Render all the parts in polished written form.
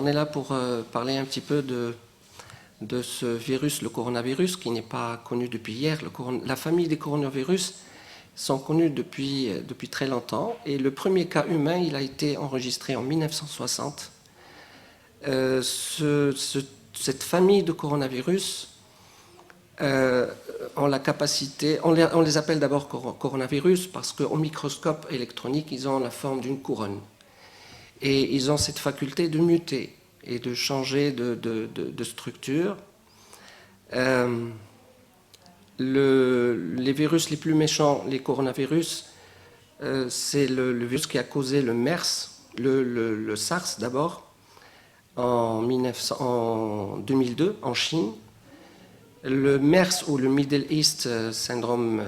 on est là pour parler un petit peu de ce virus, le coronavirus, qui n'est pas connu depuis hier. La famille des coronavirus sont connus depuis très longtemps. Et le premier cas humain, il a été enregistré en 1960. Cette famille de coronavirus ont la capacité, on les appelle d'abord coronavirus parce qu'au microscope électronique, ils ont la forme d'une couronne. Et ils ont cette faculté de muter et de changer de structure. Les virus les plus méchants, les coronavirus, c'est le virus qui a causé le MERS, le SARS d'abord, en 2002 en Chine. Le MERS ou le Middle East syndrome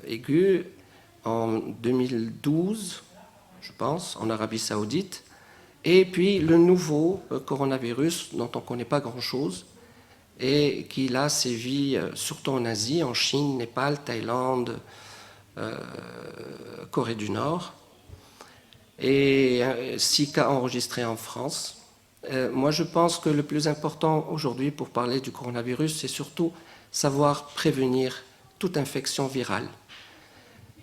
aigu en 2012, je pense, en Arabie Saoudite. Et puis le nouveau coronavirus dont on ne connaît pas grand-chose et qui là sévit surtout en Asie, en Chine, Népal, Thaïlande, Corée du Nord. Et 6 cas enregistrés en France. Moi, je pense que le plus important aujourd'hui pour parler du coronavirus, c'est surtout savoir prévenir toute infection virale.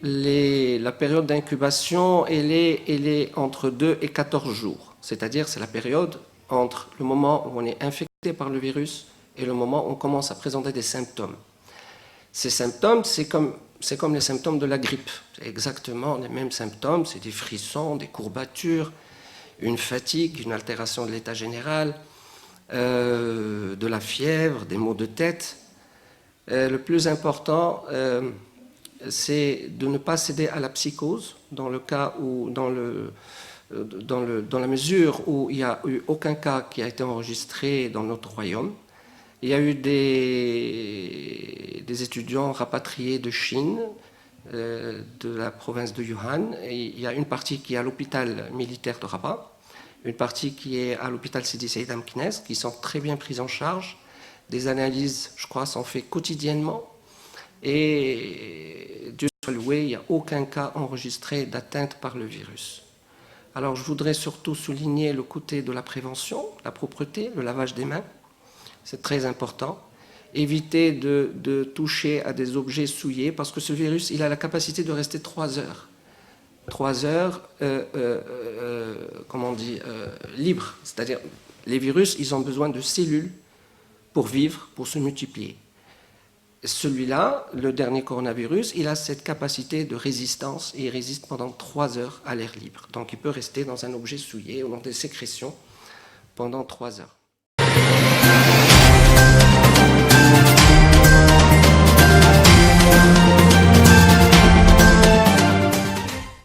La période d'incubation, elle est entre 2 et 14 jours. C'est-à-dire, c'est la période entre le moment où on est infecté par le virus et le moment où on commence à présenter des symptômes. Ces symptômes, c'est comme les symptômes de la grippe. C'est exactement les mêmes symptômes, c'est des frissons, des courbatures, une fatigue, une altération de l'état général, de la fièvre, des maux de tête. Le plus important, c'est de ne pas céder à la psychose dans le cas où, dans la mesure où il n'y a eu aucun cas qui a été enregistré dans notre royaume. Il y a eu des étudiants rapatriés de Chine, de la province de Wuhan. Et il y a une partie qui est à l'hôpital militaire de Rabat, une partie qui est à l'hôpital Sidi Saïd Amkines, qui sont très bien prises en charge. Des analyses, je crois, sont faites quotidiennement. Et Dieu soit loué, il n'y a aucun cas enregistré d'atteinte par le virus. Alors je voudrais surtout souligner le côté de la prévention, la propreté, le lavage des mains. C'est très important. Éviter de toucher à des objets souillés parce que ce virus, il a la capacité de rester 3 heures. 3 heures, comment on dit, libres. C'est-à-dire, les virus, ils ont besoin de cellules pour vivre, pour se multiplier. Celui-là, le dernier coronavirus, il a cette capacité de résistance et il résiste pendant 3 heures à l'air libre. Donc il peut rester dans un objet souillé ou dans des sécrétions pendant 3 heures.